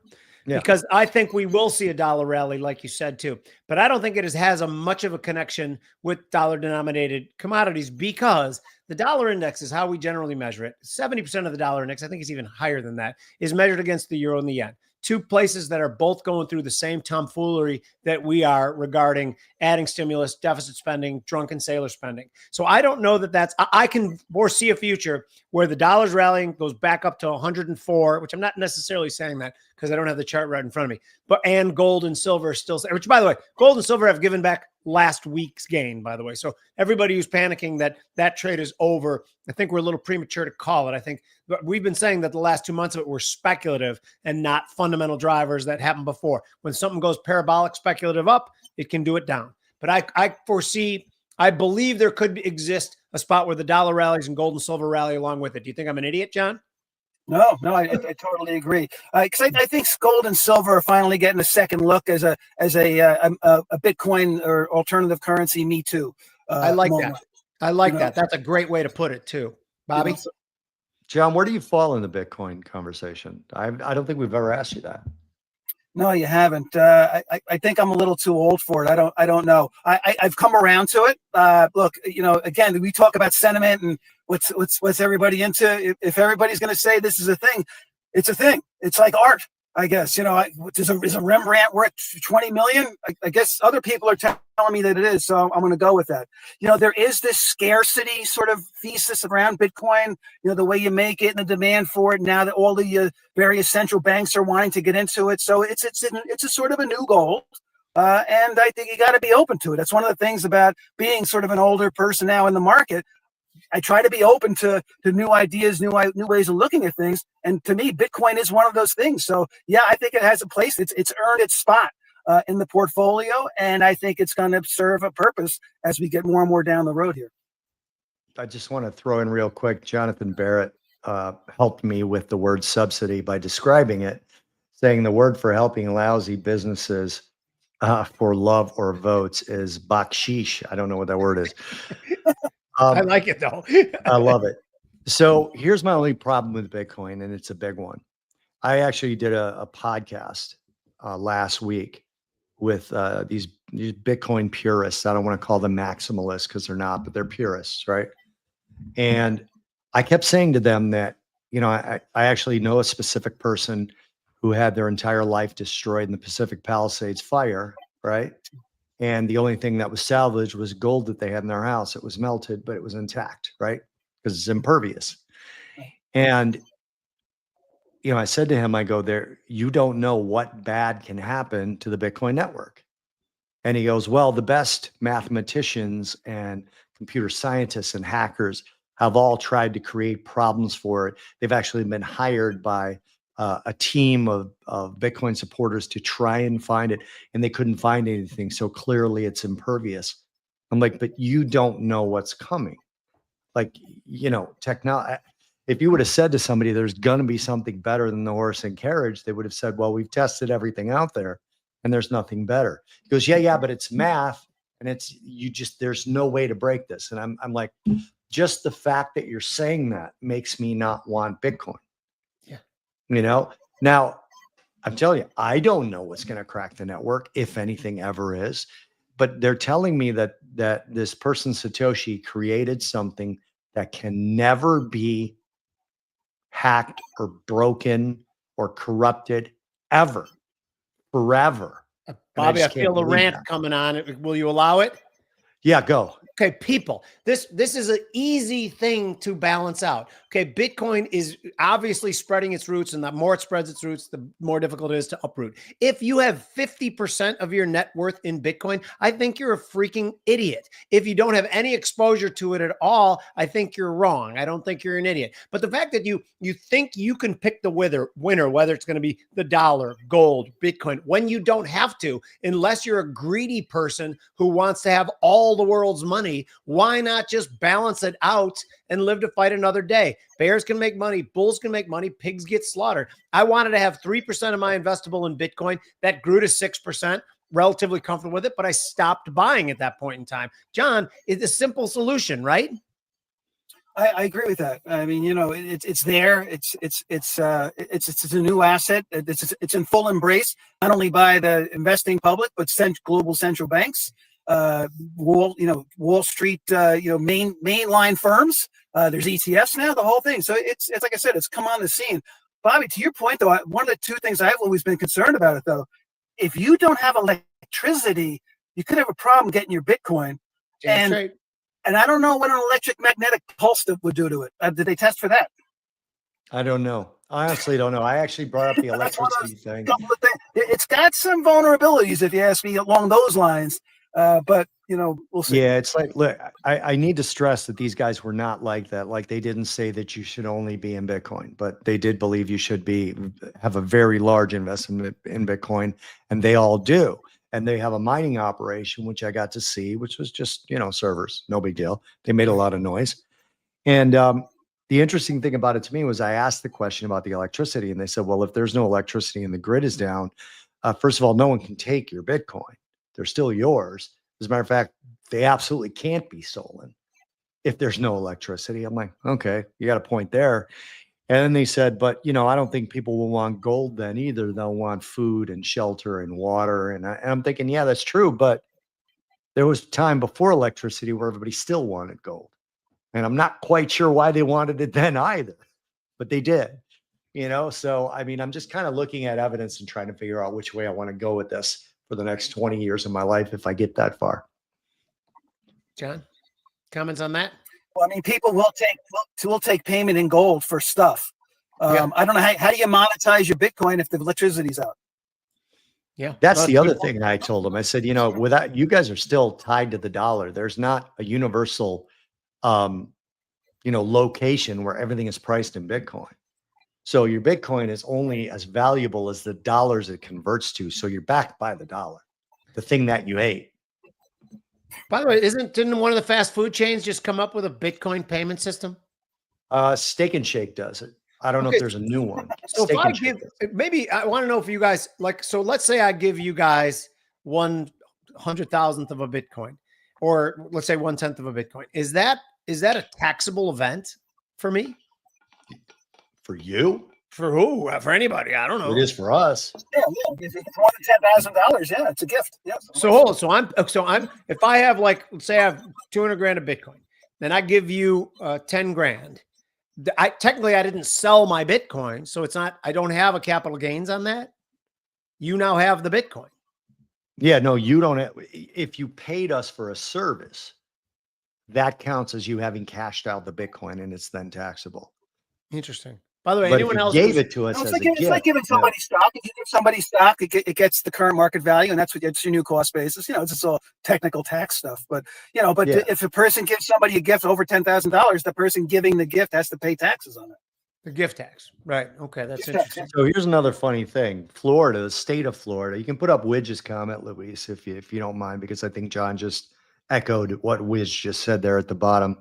Speaker 2: Yeah.
Speaker 1: Because I think we will see a dollar rally, like you said too, but I don't think it has a much of a connection with dollar-denominated commodities, because the dollar index is how we generally measure it. 70% of the dollar index, I think it's even higher than that, is measured against the euro and the yen. Two places that are both going through the same tomfoolery that we are regarding adding stimulus, deficit spending, drunken sailor spending. So I don't know that I can foresee a future where the dollar's rallying, goes back up to 104, which I'm not necessarily saying that because I don't have the chart right in front of me, and gold and silver still, which by the way, gold and silver have given back last week's gain, by the way. So everybody who's panicking that trade is over, I think we're a little premature to call it. I think we've been saying that the last 2 months of it were speculative and not fundamental drivers that happened before. When something goes parabolic speculative up, it can do it down. But I believe there could exist a spot where the dollar rallies and gold and silver rally along with it. Do you think I'm an idiot, John?
Speaker 3: No, I totally agree. Because I think gold and silver are finally getting a second look as a Bitcoin or alternative currency. Me too.
Speaker 1: I like
Speaker 3: moment.
Speaker 1: that. I like that. That's a great way to put it too, Bobby.
Speaker 2: John, where do you fall in the Bitcoin conversation? I don't think we've ever asked you that.
Speaker 3: No, you haven't. I think I'm a little too old for it. I don't know. I've come around to it. Look, again, we talk about sentiment and what's everybody into. If everybody's going to say this is a thing, it's a thing. It's like art, I guess. Is a Rembrandt worth 20 million? I guess other people are telling me that it is, so I'm going to go with that. There is this scarcity sort of thesis around Bitcoin. The way you make it and the demand for it now that all the various central banks are wanting to get into it. So it's a sort of a new gold. And I think you got to be open to it. That's one of the things about being sort of an older person now in the market. I try to be open to new ideas, new ways of looking at things. And to me, Bitcoin is one of those things. So yeah, I think it has a place. It's earned its spot in the portfolio. And I think it's going to serve a purpose as we get more and more down the road here.
Speaker 2: I just want to throw in real quick, Jonathan Barrett helped me with the word subsidy by describing it, saying the word for helping lousy businesses for love or votes is baksheesh. I don't know what that word is.
Speaker 1: I like it though.
Speaker 2: I love it. So here's my only problem with Bitcoin, and it's a big one. I actually did a podcast last week with these Bitcoin purists. I don't want to call them maximalists because they're not, but they're purists, right? And I kept saying to them that, I actually know a specific person who had their entire life destroyed in the Pacific Palisades fire, right? And the only thing that was salvaged was gold that they had in their house. It was melted, but it was intact, right? Because it's impervious. And, I said to him, I go, you don't know what bad can happen to the Bitcoin network. And he goes, well, the best mathematicians and computer scientists and hackers have all tried to create problems for it. They've actually been hired by a team of Bitcoin supporters to try and find it, and they couldn't find anything. So clearly it's impervious. I'm like, but you don't know what's coming. Like, technology. If you would have said to somebody, there's going to be something better than the horse and carriage, they would have said, well, we've tested everything out there and there's nothing better. He goes, yeah, but it's math. And there's no way to break this. And I'm like, just the fact that you're saying that makes me not want Bitcoin. Now I'm telling you, I don't know what's going to crack the network, if anything ever is, but they're telling me that this person, Satoshi, created something that can never be hacked or broken or corrupted ever, forever.
Speaker 1: Bobby, I feel the rant coming on. Will you allow it?
Speaker 2: Yeah, go.
Speaker 1: Okay, people, this is an easy thing to balance out. Okay, Bitcoin is obviously spreading its roots, and the more it spreads its roots, the more difficult it is to uproot. If you have 50% of your net worth in Bitcoin, I think you're a freaking idiot. If you don't have any exposure to it at all, I think you're wrong. I don't think you're an idiot. But the fact that you think you can pick the winner, whether it's going to be the dollar, gold, Bitcoin, when you don't have to, unless you're a greedy person who wants to have all the world's money, money. Why not just balance it out and live to fight another day? Bears can make money. Bulls can make money. Pigs get slaughtered. I wanted to have 3% of my investable in Bitcoin. That grew to 6%. Relatively comfortable with it, but I stopped buying at that point in time. John, it's a simple solution, right?
Speaker 3: I agree with that. I mean, it's there. It's a new asset. It's in full embrace, not only by the investing public, but global central banks, Wall Street, mainline firms. There's ETFs now, the whole thing. So it's like I said, it's come on the scene. Bobby, to your point though, one of the two things I've always been concerned about it though, if you don't have electricity, you could have a problem getting your Bitcoin. And I don't know what an electric magnetic pulse would do to it. Did they test for that?
Speaker 2: I don't know. I honestly don't know. I actually brought up the electricity thing.
Speaker 3: It's got some vulnerabilities, if you ask me, along those lines. But we'll see.
Speaker 2: Yeah, it's like, look, I need to stress that these guys were not like that. Like, they didn't say that you should only be in Bitcoin, but they did believe you should have a very large investment in Bitcoin, and they all do. And they have a mining operation, which I got to see, which was just, servers, no big deal. They made a lot of noise. And the interesting thing about it to me was I asked the question about the electricity, and they said, well, if there's no electricity and the grid is down, first of all, no one can take your Bitcoin. They're still yours. As a matter of fact, they absolutely can't be stolen if there's no electricity. I'm like, okay, you got a point there. And then they said, but, I don't think people will want gold then either. They'll want food and shelter and water. And I'm thinking, yeah, that's true. But there was time before electricity where everybody still wanted gold. And I'm not quite sure why they wanted it then either, but they did, So, I mean, I'm just kind of looking at evidence and trying to figure out which way I want to go with this for the next 20 years of my life if I get that far.
Speaker 1: John, comments on that?
Speaker 3: Well, I mean, people will take payment in gold for stuff. I don't know how do you monetize your Bitcoin if the electricity's out?
Speaker 1: Yeah,
Speaker 2: that's the other thing I told them. I said, without you guys are still tied to the dollar. There's not a universal, location where everything is priced in Bitcoin. So your Bitcoin is only as valuable as the dollars it converts to. So you're backed by the dollar, the thing that you ate.
Speaker 1: By the way, didn't one of the fast food chains just come up with a Bitcoin payment system?
Speaker 2: Steak and Shake does it. I don't know if there's a new one.
Speaker 1: So maybe I want to know if you guys so let's say I give you guys 1/100,000th of a Bitcoin, or let's say 1/10 of a Bitcoin. Is that a taxable event for me?
Speaker 2: For you?
Speaker 3: For who? For anybody? I don't know.
Speaker 2: It is for us.
Speaker 3: Yeah. If it's more than $10,000, yeah, it's a gift. Yeah.
Speaker 1: So I'm if I have let's say I have 200 grand of Bitcoin, then I give you 10 grand. Technically I didn't sell my Bitcoin, so it's not. I don't have a capital gains on that. You now have the Bitcoin.
Speaker 2: Yeah, no, you don't. If you paid us for a service, that counts as you having cashed out the Bitcoin, and it's then taxable.
Speaker 1: Interesting. By the way,
Speaker 2: but
Speaker 1: anyone else
Speaker 2: gave it to us
Speaker 3: it's
Speaker 2: as
Speaker 3: like,
Speaker 2: a gift.
Speaker 3: It's like giving somebody stock. If you give somebody stock, it gets the current market value, and that's what gets your new cost basis. It's just all technical tax stuff. But if a person gives somebody a gift over $10,000, the person giving the gift has to pay taxes on it.
Speaker 1: The gift tax, right? Okay, that's interesting.
Speaker 2: So here's another funny thing: Florida, the state of Florida. You can put up Widge's comment, Luis, if you don't mind, because I think John just echoed what Widge just said there at the bottom.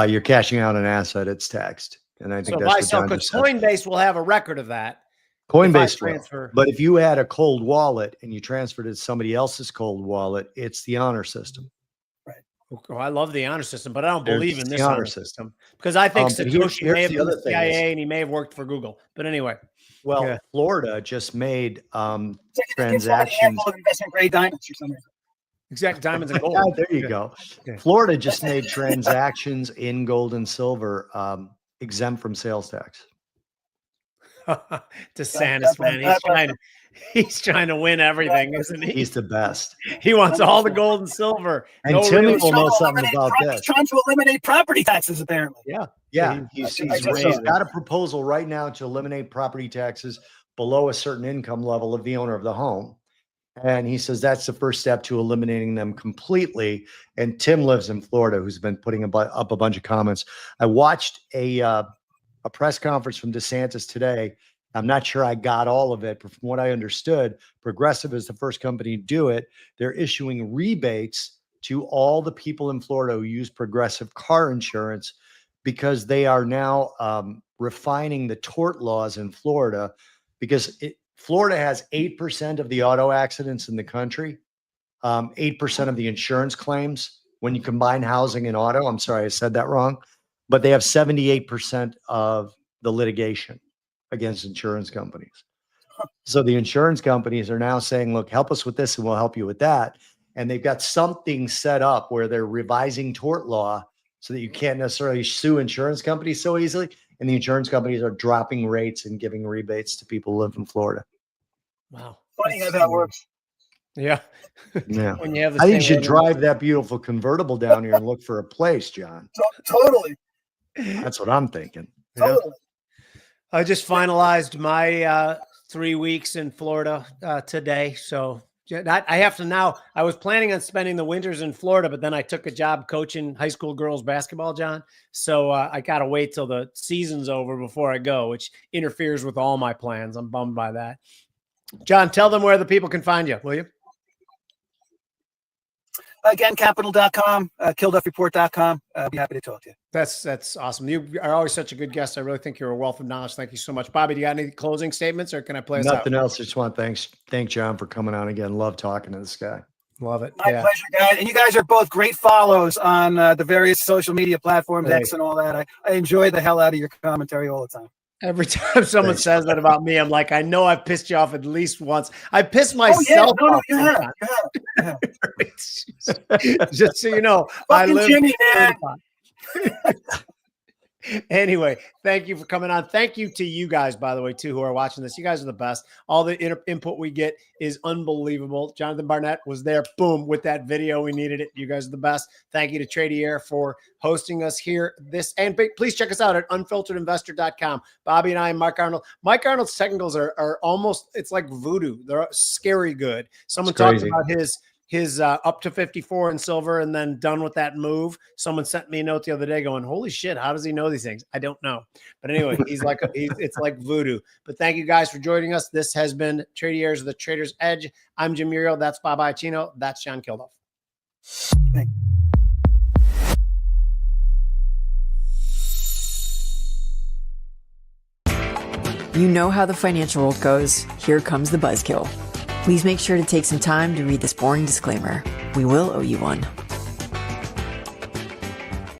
Speaker 2: You're cashing out an asset; it's taxed. And I think that's what John just said.
Speaker 1: Coinbase will have a record of that.
Speaker 2: Coinbase transfer. But if you had a cold wallet and you transferred it to somebody else's cold wallet, it's the honor system.
Speaker 3: Right.
Speaker 1: Oh, I love the honor system, but I don't believe in this honor system because I think Satoshi may have been the CIA and he may have worked for Google. But anyway.
Speaker 2: Well, Florida just made transactions.
Speaker 3: Investment grade diamonds or something.
Speaker 1: Exact diamonds and gold.
Speaker 2: There you go. Yeah. Florida just made transactions in gold and silver exempt from sales tax.
Speaker 1: DeSantis, man, he's trying to win everything, isn't he?
Speaker 2: He's the best.
Speaker 1: He wants all the gold and silver.
Speaker 2: And Timmy will know something about this.
Speaker 3: He's trying to eliminate property taxes, apparently.
Speaker 2: Yeah. He's got a proposal right now to eliminate property taxes below a certain income level of the owner of the home. And he says that's the first step to eliminating them completely. And Tim lives in Florida, who's been putting up a bunch of comments. I watched a press conference from DeSantis today. I'm not sure I got all of it, but from what I understood, Progressive is the first company to do it. They're issuing rebates to all the people in Florida who use Progressive car insurance, because they are now refining the tort laws in Florida, because Florida has 8% of the auto accidents in the country, 8% of the insurance claims when you combine housing and auto. I'm sorry, I said that wrong, but they have 78% of the litigation against insurance companies. So the insurance companies are now saying, look, help us with this and we'll help you with that. And they've got something set up where they're revising tort law so that you can't necessarily sue insurance companies so easily. And the insurance companies are dropping rates and giving rebates to people who live in Florida.
Speaker 1: Wow.
Speaker 3: Funny how that works.
Speaker 1: Yeah.
Speaker 2: Yeah.
Speaker 1: When you have the
Speaker 2: I think you
Speaker 1: same
Speaker 2: should drive that beautiful convertible down here and look for a place, John.
Speaker 3: Totally.
Speaker 2: That's what I'm thinking.
Speaker 3: Totally.
Speaker 1: I just finalized my 3 weeks in Florida today. So I have to now. I was planning on spending the winters in Florida, but then I took a job coaching high school girls basketball, John. So I got to wait till the season's over before I go, which interferes with all my plans. I'm bummed by that. John, tell them where the people can find you, will you?
Speaker 3: Again, capital.com, kilduffreport.com. Be happy to talk to you.
Speaker 1: That's awesome. You are always such a good guest. I really think you're a wealth of knowledge. Thank you so much. Bobby, do you got any closing statements, or can I play us out?
Speaker 2: Nothing else. Just want to thank John for coming on again. Love talking to this guy.
Speaker 1: Love it.
Speaker 3: My pleasure, guys. And you guys are both great follows on the various social media platforms,
Speaker 1: Hey.
Speaker 3: X and all that. I enjoy the hell out of your commentary all the time.
Speaker 1: Every time someone
Speaker 2: Thanks.
Speaker 1: says that about me, I'm like, I know I've pissed you off at least once. I piss myself
Speaker 3: No,
Speaker 1: off.
Speaker 3: you have.
Speaker 1: sometimes. Just so you know, I
Speaker 3: Fucking
Speaker 1: live.
Speaker 3: Jimmy, man.
Speaker 1: Anyway, thank you for coming on. Thank you to you guys, by the way, too, who are watching this. You guys are the best. All the input we get is unbelievable. Jonathan Barnett was there, boom, with that video. We needed it. You guys are the best. Thank you to Tradier for hosting us here. And please check us out at unfilteredinvestor.com. Bobby and I and Mike Arnold. Mike Arnold's technicals are almost, it's like voodoo. They're scary good. Someone talked about his up to 54 in silver and then done with that move. Someone sent me a note the other day going, holy shit, how does he know these things? I don't know. But anyway, it's like voodoo. But thank you guys for joining us. This has been Tradiers, the Trader's Edge. I'm Jim Iuorio. That's Bobby Iaccino. That's John Kilduff.
Speaker 5: You know how the financial world goes. Here comes the buzzkill. Please make sure to take some time to read this boring disclaimer. We will owe you one.